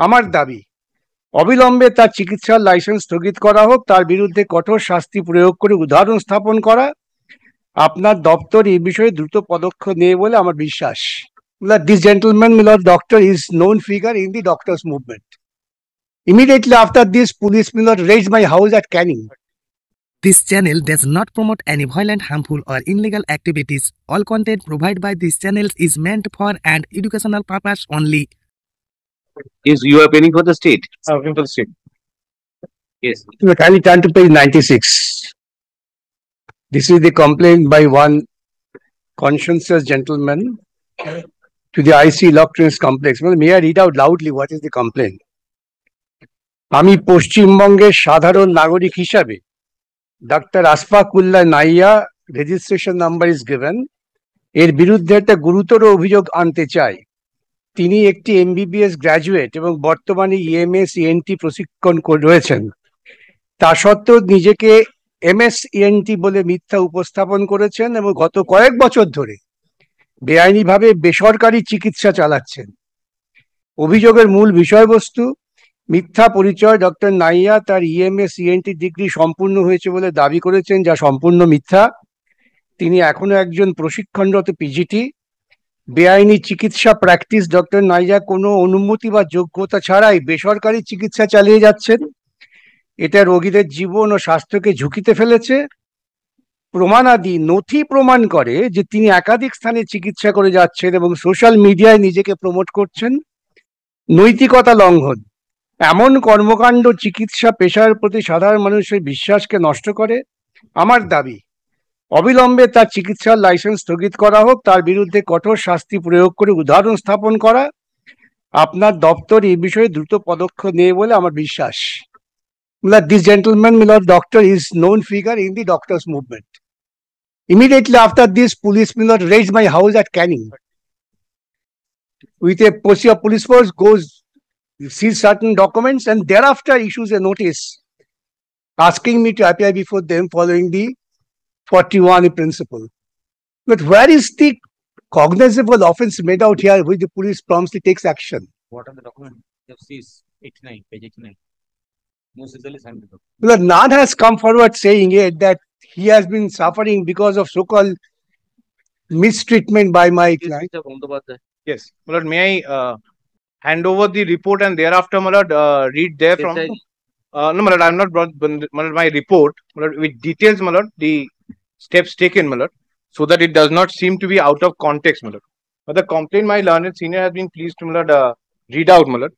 আমার দাবি অবিলম্বে তার চিকিৎসার লাইসেন্স স্থগিত করা হোক, তার বিরুদ্ধে কঠোর শাস্তি প্রয়োগ করে উদাহরণ স্থাপন করা। আপনার দপ্তর এই বিষয়ে দ্রুত পদক্ষেপ নেবে বলে আমার বিশ্বাস। This gentleman, my lord doctor, is known figure in the doctors movement. Immediately after this, police my lord raided my house at Canning. This channel does not promote any violent, harmful, or illegal activities. All content provided by this channel is meant for an educational purpose only. Yes, you are appealing for the state. Appealing for the state. Yes. Kindly turn to page 96. This is the complaint by one conscientious gentleman to the IC Electronics Complex. Well, may I read out loudly what is the complaint? আমি পশ্চিমবঙ্গের সাধারণ নাগরিক হিসাবে doctor Ashfaqullah Naiya, registration number is given, এর বিরুদ্ধে একটা গুরুতর অভিযোগ আনতে চাই। তিনি একটি MBBS গ্র্যাজুয়েট এবং বর্তমানে EMS ENT প্রশিক্ষণ রয়েছেন। তা সত্ত্বেও নিজেকে MS ENT বলে মিথ্যা উপস্থাপন করেছেন এবং গত কয়েক বছর ধরে বেআইনিভাবে বেসরকারি চিকিৎসা চালাচ্ছেন। অভিযোগের মূল বিষয়বস্তু মিথ্যা পরিচয়। ডক্টর নাইয়া তার EMS ENT ডিগ্রি সম্পূর্ণ হয়েছে বলে দাবি করেছেন, যা সম্পূর্ণ মিথ্যা। তিনি এখনো একজন প্রশিক্ষণরত PGT। বেআইনি চিকিৎসা প্র্যাকটিস। ডক্টর নাইয়া কোনো অনুমতি বা যোগ্যতা ছাড়াই বেসরকারি চিকিৎসা চালিয়ে যাচ্ছেন। এটা রোগীদের জীবন ও স্বাস্থ্যকে ঝুঁকিতে ফেলেছে। প্রমাণাদি নথি প্রমাণ করে যে তিনি একাধিক স্থানে চিকিৎসা করে যাচ্ছেন এবং সোশ্যাল মিডিয়ায় নিজেকে প্রমোট করছেন। নৈতিকতা লঙ্ঘন। এমন কর্মকাণ্ড চিকিৎসা পেশার প্রতি সাধারণ মানুষের বিশ্বাসকে নষ্ট করে। আমার দাবি অবিলম্বে তার চিকিৎসার লাইসেন্স স্থগিত করা হোক, তার বিরুদ্ধে কঠোর শাস্তি প্রয়োগ করে উদাহরণ স্থাপন করা। আপনার দপ্তর এই বিষয়ে দ্রুত পদক্ষেপ নেবে বলে আমার বিশ্বাস। This gentleman, my lord doctor, is known figure in the doctors movement. Immediately after this, police my lord raided my house at Canning. With a police force goes, sees certain documents and thereafter issues a notice asking me to appear before them following the 41 principle. But where is the cognizable offense made out here which the police promptly takes action? What are the documents? Justice 89, page 89. No sizzle is handed up. Well, none has come forward saying it that he has been suffering because of so-called mistreatment by my client. Yes, my lord, may I hand over the report and thereafter, my lord, read there from? No, my lord, I am not brought my lord, my report, my lord, which details, my lord, the steps taken, my lord, so that it does not seem to be out of context, my lord. But the complaint my learned senior has been pleased to, my lord, read out, my lord.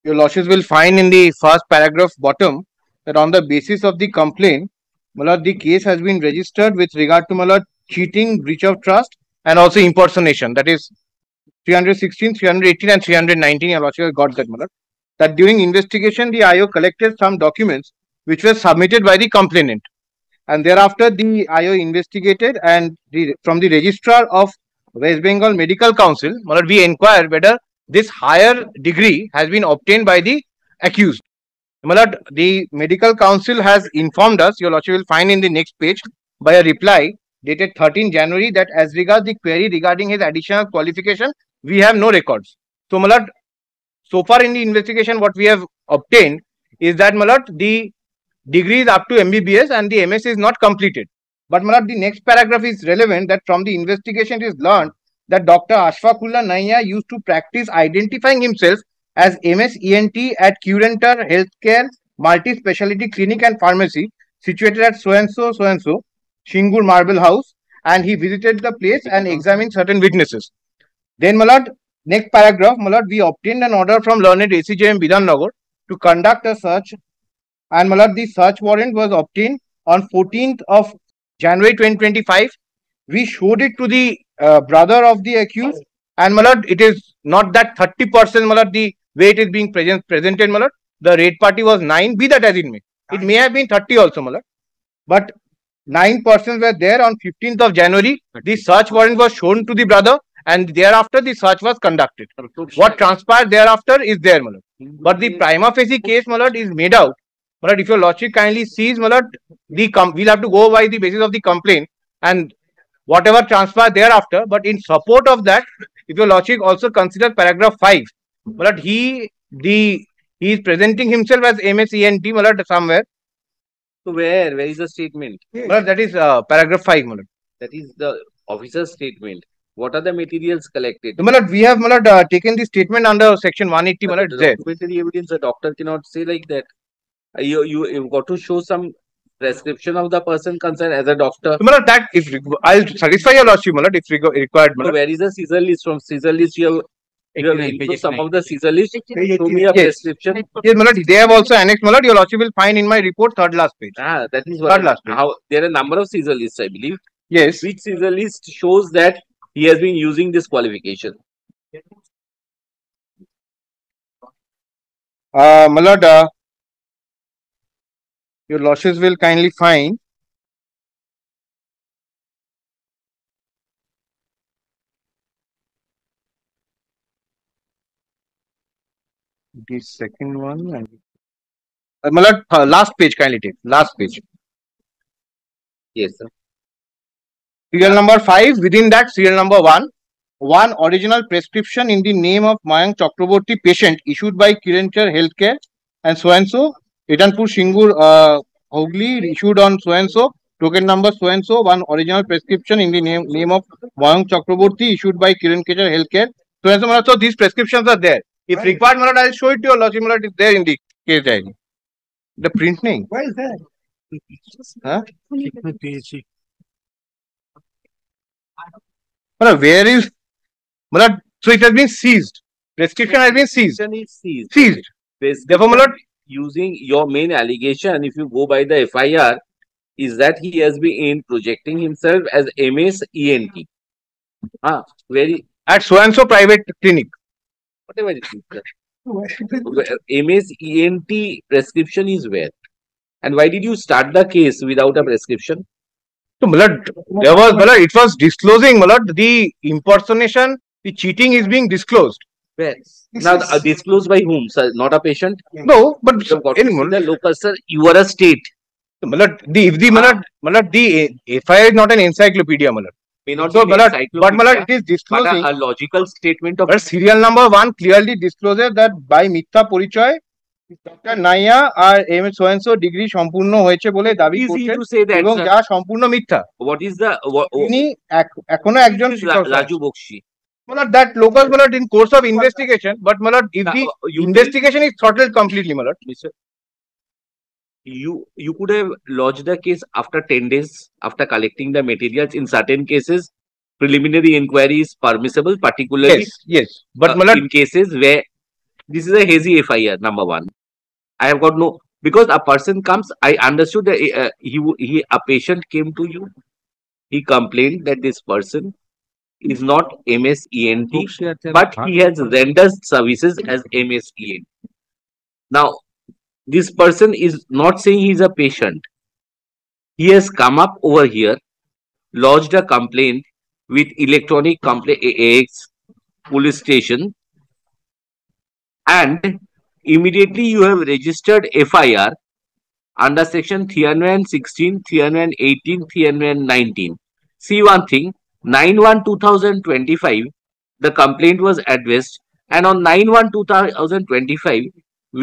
Your lordships will find in the first paragraph bottom that on the basis of the complaint, my lord, the case has been registered with regard to, my lord, cheating, breach of trust, and also impersonation. That is 316, 318, and 319. Your lordship has got that, my lord. That during investigation, the IO collected some documents which were submitted by the complainant, and thereafter the IO investigated, and from the registrar of West Bengal Medical Council, my lord, we inquired whether this higher degree has been obtained by the accused. My lord, the medical council has informed us, your lordship will find in the next page, by a reply dated 13 January that as regards the query regarding his additional qualification, we have no records. So, my lord, so far in the investigation, what we have obtained is that, my lord, the degree is up to MBBS and the MS is not completed. But, my lord, the next paragraph is relevant that from the investigation it is learned that Dr. Ashfaqullah Naia used to practice identifying himself as MS ENT at Curenter Healthcare Multi-Speciality Clinic and Pharmacy situated at so-and-so, Shingur Marble House, and he visited the place and examined certain witnesses. Then, my lord, next paragraph, my lord, we obtained an order from learned ACJM Bidhannagar to conduct a search, and my lord, the search warrant was obtained on 14th of January 2025. We showed it to the brother of the accused, and, my lord, it is not that 30%, my lord, the way it is being presented, my lord. The raid party was 9, be that as it may. It may have been 30 also, my lord. But 9 persons were there on 15th of January. The search warrant was shown to the brother, and thereafter the search was conducted. What transpired thereafter is there, my lord. But the prima facie case, my lord, is made out. My lord, if your lordship kindly sees, my lord, we'll have to go by the basis of the complaint and whatever transpired thereafter. But in support of that, if your lordship also consider paragraph 5, but he is presenting himself as MSENT, somewhere. So where is the statement? But that is paragraph 5, Malad. That is the officer's statement. What are the materials collected? Malad, we have taken the statement under section 180. Malad, there. Documentary evidence, the doctor cannot say like that. You've got to show some prescription of the person concerned as a doctor. Malad, that if I'll satisfy your lordship, Malad, if required. So where is the Caesar list? From Caesar list, you have included some of the Caesar list. Show me a prescription. Yes, Malad, they have also annexed. Malad, your lordship will find in my report third last page. That is what. Third last page. How there are a number of Caesar lists, I believe. Yes. Which Caesar list shows that he has been using this qualification? Malad, your lordships will kindly find the second one and Malad, last page kindly take. Last page. Yes, sir. Serial number 5. Within that, serial number 1. One original prescription in the name of Mayank Chakraborty, patient, issued by Kiranchar Healthcare and so and so. Itanpur Shingur Hogli, issued on so and so. Token number so and so. One original prescription in the name of Mayank Chakraborty, issued by Kiranchar Healthcare. So and so. So these prescriptions are there. If required, Malad, I'll show it to your lordship. Malad, it's there in the case diary. The print name. Where is that? Huh? Where is Malad? So it has been seized. Prescription has been seized. Seized. Therefore, Malad, using your main allegation, if you go by the FIR, is that he has been projecting himself as MS ENT. Very at so and so private clinic. Whatever it is. MS ENT prescription is where? And why did you start the case without a prescription? So, Malad, there was Malad, it was disclosing, Malad, the impersonation, the cheating is being disclosed. Where? Now, disclosed by whom, sir? Not a patient? No, but anyone. The local, sir, you are a state. Malad, the FIR is not an encyclopedia, Malad. May not so, be Malad, but Malad, it is disclosing. But a logical statement of. But serial number 1 clearly discloses that by Mitha Porichoy, Dr. Naya আর এম so and so degree সম্পূর্ণ হয়েছে বলে দাবি করছেন এবং যা সম্পূর্ণ মিথ্যা। What is the তিনি এখনো একজন Raju Bakshi? Malad, that locus, Malad, in course of investigation, but Malad, if the investigation is throttled completely, Malad. You could have lodged the case after 10 days after collecting the materials. In certain cases, preliminary inquiry is permissible, particularly yes. But Malad, in cases where this is a hazy FIR, number 1. I have got no, because a person comes, I understood that a patient came to you, he complained that this person is not MS ENT, but he has rendered services as MS ENT. Now, this person is not saying he is a patient. He has come up over here, lodged a complaint with electronic complaint AX police station, and immediately you have registered FIR under section 316, 318, 319. See one thing, 9/1/2025, the complaint was addressed, and on 9/1/2025,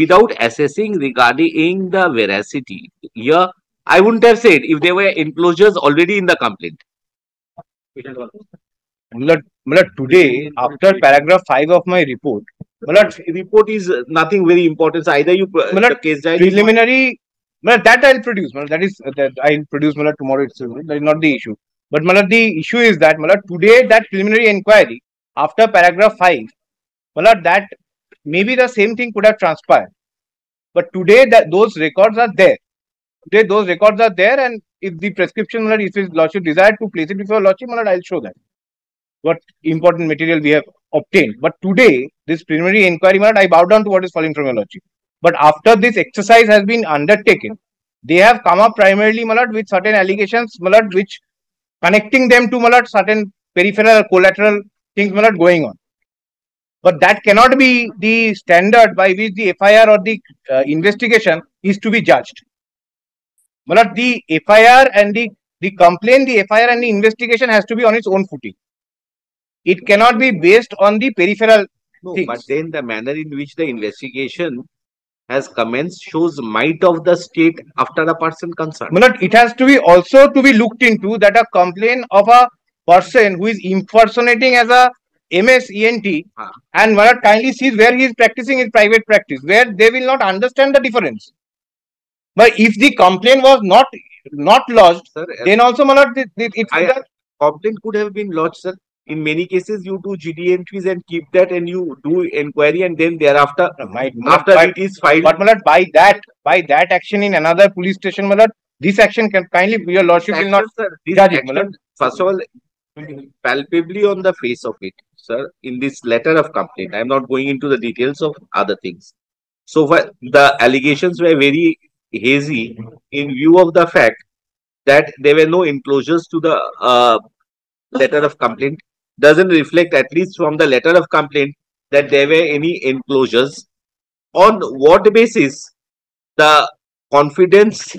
without assessing regarding the veracity, here I wouldn't have said if there were enclosures already in the complaint. Malad, today, after paragraph 5 of my report, Malad, report is nothing very important. So either you Malad, case preliminary, Malad, that I'll produce. Malad, that I'll produce, Malad, tomorrow itself. That is not the issue. But Malad, the issue is that Malad, today that preliminary inquiry after paragraph 5, Malad, that maybe the same thing could have transpired. But today that those records are there. Today those records are there, and if the prescription, Malad, if his lordship desired to place it before lordship, Malad, I'll show that. What important material we have obtained. But today, this preliminary inquiry, Malad, I bow down to what is falling from your lordship. But after this exercise has been undertaken, they have come up primarily, Malad, with certain allegations, Malad, which connecting them to, Malad, certain peripheral or collateral things, Malad, going on. But that cannot be the standard by which the FIR or the investigation is to be judged. Malad, the FIR and the complaint, the FIR and the investigation has to be on its own footing. it cannot be based on the peripheral No, things. but then the manner in which the investigation has commenced shows might of the state after a person concerned. But it has to be also to be looked into that a complaint of a person who is impersonating as a MSENT Ah. and Marat kindly sees where he is practicing his private practice, where they will not understand the difference. But if the complaint was not lodged, Sir, then also Marat it's I- complaint could have been lodged, sir. In many cases, you do GD entries and keep that, and you do inquiry, and then thereafter, after it is filed. But Malat, by that action in another police station, Malat, this action can kindly your lordship will not This judge it, action, Malat. first of all, palpably on the face of it, sir, in this letter of complaint. I am not going into the details of other things. So far, the allegations were very hazy in view of the fact that there were no enclosures to the letter of complaint. Doesn't reflect, at least from the letter of complaint, that there were any enclosures. On what basis the confidence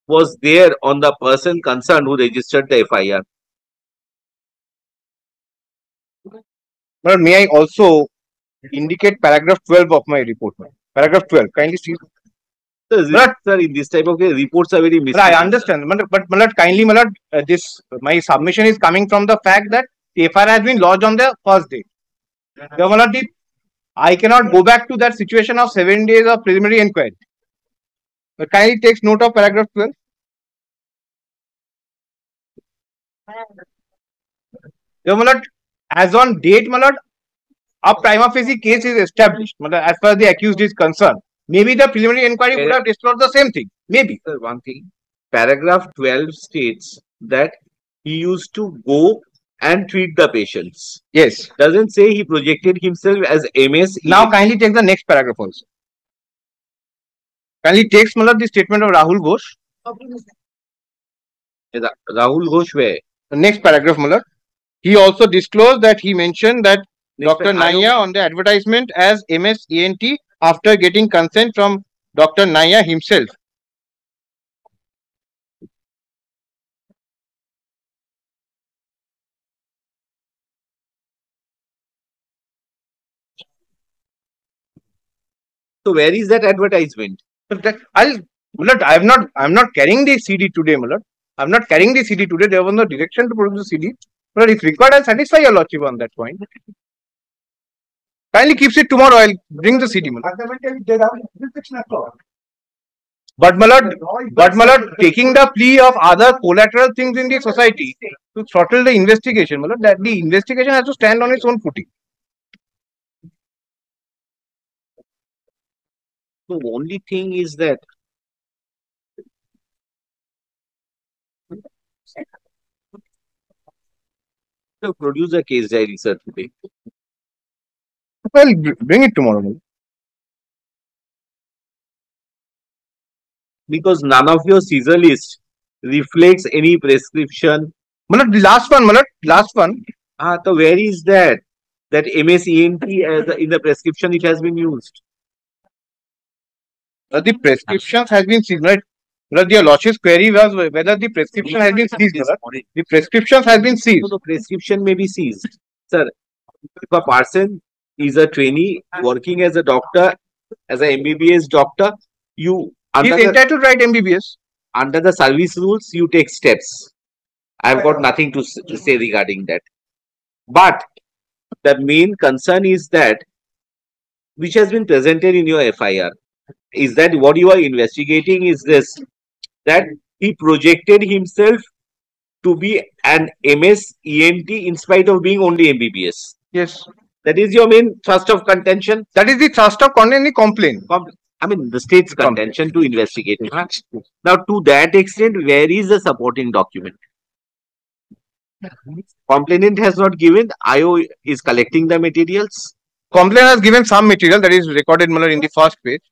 was there on the person concerned who registered the FIR? But may I also indicate paragraph 12 of my report? Paragraph 12. Kindly see. Sir, in this type of case, reports are very But I understand. But Malad, kindly, Malad, this my submission is coming from the fact that the FIR has been lodged on the first day. Malad, I cannot go back to that situation of 7 days of preliminary inquiry. But kindly takes note of paragraph 12. Malad, as on date, Malad, a prima facie case is established. Malad, as far as the accused is concerned. Maybe the preliminary inquiry would have disclosed the same thing. Maybe. Sir, one thing. Paragraph 12 states that he used to go and treat the patients. Yes. Doesn't say he projected himself as MS. Now kindly take the next paragraph also. Kindly takes Malad the statement of Rahul Ghosh. Rahul Ghosh where? The next paragraph, Malad. He also disclosed that he mentioned that Next Dr. Naya on the advertisement as MSENT after getting consent from Dr. Naya himself. So where is that advertisement? I'm not carrying the CD today, Malad. I'm not carrying the CD today. There was no direction to produce the CD. But if required, I'll satisfy your lordship on that point. Kindly keeps it tomorrow. I'll bring the CD, Malad. But Malad, taking the plea of other collateral things in the society to throttle the investigation, Malad, that the investigation has to stand on its own footing. The only thing is that to produce a case diary, sir, today. Well, bring it tomorrow, Malad. Because none of your Caesar list reflects any prescription. Malad, the last one, Malad, last one. So where is that? That MSENT in the prescription it has been used. The prescriptions has been seized, right? Your lordship's query was whether the prescription has been seized. The prescriptions has been seized. So the prescription may be seized. Sir, if a person is a trainee working as a doctor, as an MBBS doctor, you He's entitled to write MBBS. Under the service rules, you take steps. I've got nothing to say regarding that. But the main concern is that, which has been presented in your FIR, is that what you are investigating is this, that he projected himself to be an MSENT in spite of being only MBBS. Yes. That is your main thrust of contention. That is the thrust of content in the complaint. I mean, the state's contention to investigate. Now, to that extent, where is the supporting document? Complainant has not given. IO is collecting the materials. Complainant has given some material that is recorded, Malad, in the first page.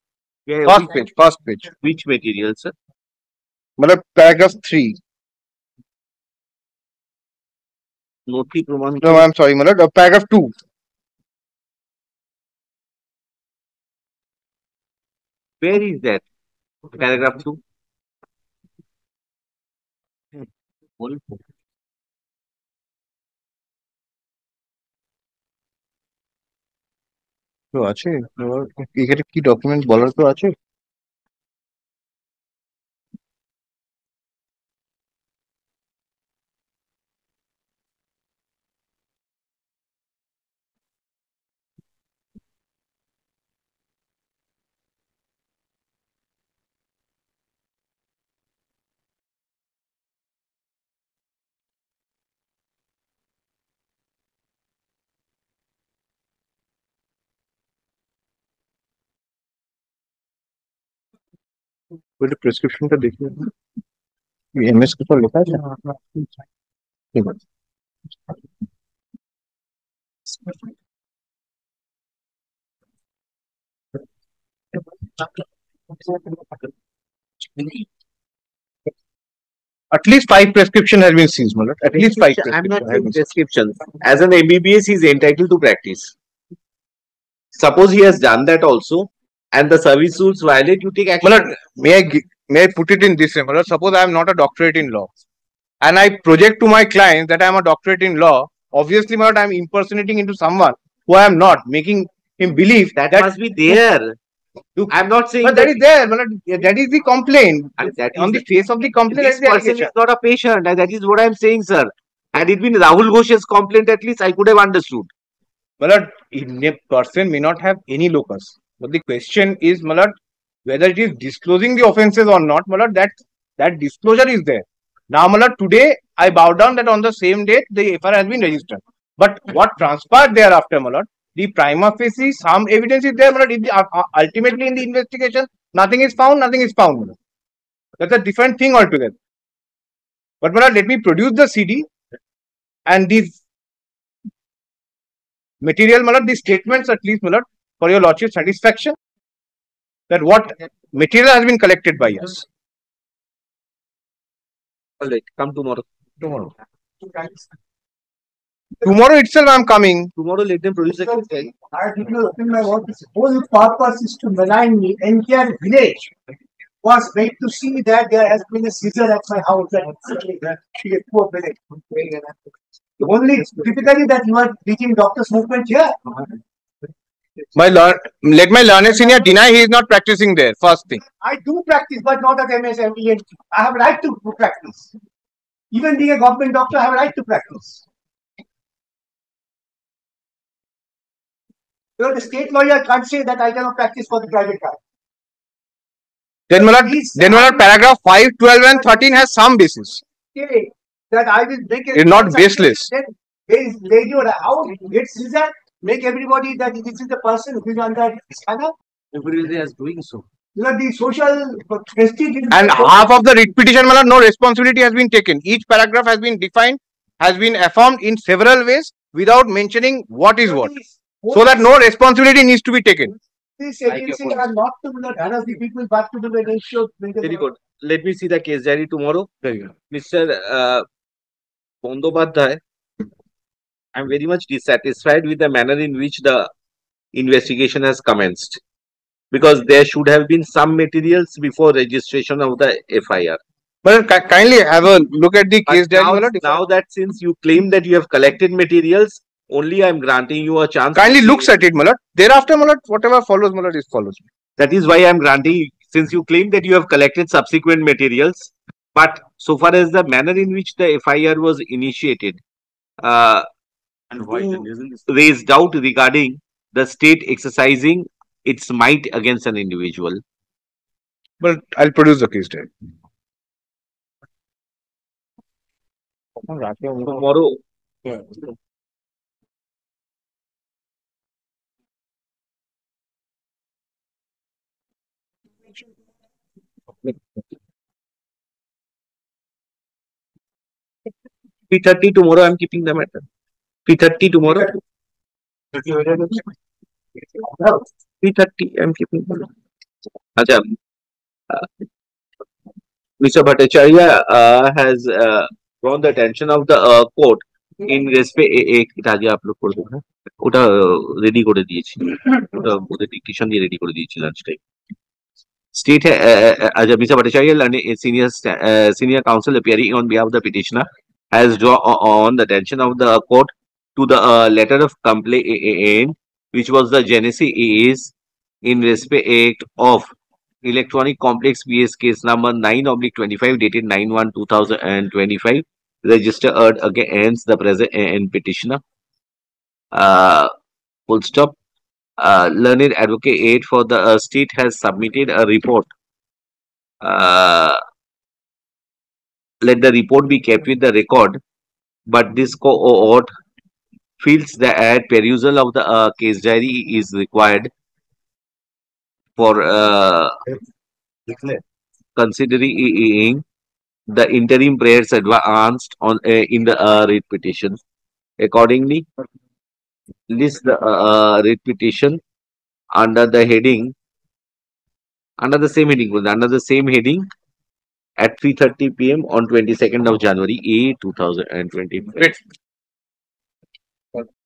First page. Which material, sir? Malad, paragraph 3. No, I'm sorry, Malad. Paragraph 2. Where is that? Paragraph 2. তো আছে এখানে কি document বলার তো আছে? ওইটা প্রেসক্রিপশনটা দেখি, MS কে তো লেখা আছে। ঠিক আছে। At least 5 prescription has been seized, Malad. At least 5 I'm not prescription has saying been seized. prescriptions. As an MBBS, he is entitled to practice. Suppose he has done that also, and the service rules violate, you take action. Malad, may I put it in this way, Malad? Suppose I am not a doctorate in law, and I project to my client that I am a doctorate in law. Obviously, Malad, I am impersonating into someone who I am not, making him believe That must be there. I'm not saying but that is there, Malad. That is the complaint. And that On is the face of the complaint, this that is the person allegation. is not a patient, and that is what I'm saying, sir. Had it been Rahul Ghosh's complaint, at least I could have understood. Malad, a person may not have any locus, but the question is, Malad, whether it is disclosing the offences or not, Malad, that disclosure is there. Now, Malad, today I bow down that on the same date the FIR has been registered. But what transpired thereafter, Malad, the prima facie some evidence is there, Malad. Ultimately in the investigation, nothing is found, Malad. That's a different thing altogether. But Malad, let me produce the CD and these material, Malad, these statements at least, Malad, for your lordship's satisfaction, that what material has been collected by us. All right, come tomorrow. Tomorrow itself I am coming. Tomorrow, let them produce the case diary. I did not open my mouth. The whole purpose is to malign me. Entire village was made to see that there has been a scissor at my house. And poor village. The only difficulty that you are teaching doctor's movement here. Let my learned senior deny he is not practicing there. First thing. I do practice, but not at MSME. I have right to practice. Even being a government doctor, I have right to practice. You know, the state lawyer can't say that I cannot practice for the private guy. Then, Malad, paragraph 5, 12 and 13 has some basis. Okay, that I will make It's not baseless. Then they do a house, get scissor, make everybody that this is the person who is under scanner. Everybody is doing so. You know, the social prestige. And half of the writ petition, Malad, no responsibility has been taken. Each paragraph has been defined, has been affirmed in several ways without mentioning what is what. So that no responsibility needs to be taken. This agency are not to harass the people, but to do the ratio. Very good. Let me see the case diary tomorrow. Mr. Bandyopadhyay, I'm very much dissatisfied with the manner in which the investigation has commenced. Because there should have been some materials before registration of the FIR. But kindly have a look at the case diary. Now that since you claim that you have collected materials, only I am granting you a chance. Kindly looks at it, Malad. Thereafter, Malad, whatever follows, Malad, is follows. That is why I am granting, since you claim that you have collected subsequent materials, but so far as the manner in which the FIR was initiated, raised doubt regarding the state exercising its might against an individual. But I'll produce the case diary. Tomorrow. P30 tomorrow. I'm keeping the matter. P30 tomorrow. P30. I'm keeping the matter. Mr. Bhattacharya has drawn the attention of the court in respect. এটা আগে upload করে দেবো, ওটা ready করে দিয়েছি, ওটা ওদের dictation দিয়ে রেডি করে দিয়েছি lunch time. State Mr. Bhattacharya, a senior counsel appearing on behalf of the petitioner, has drawn on the attention of the court to the letter of complaint which was the genesis is in respect of electronic complex PS case number 9/25 dated 9/1/2025 registered against the present and petitioner. Full stop. Learned advocate for the state has submitted a report. Let the report be kept with the record, but this cohort feels that perusal of the case diary is required for considering the interim prayers advanced on in the writ petition. Accordingly, list the writ petition under the heading under the same heading at 3:30 p.m. on 22nd of January 2020. Great.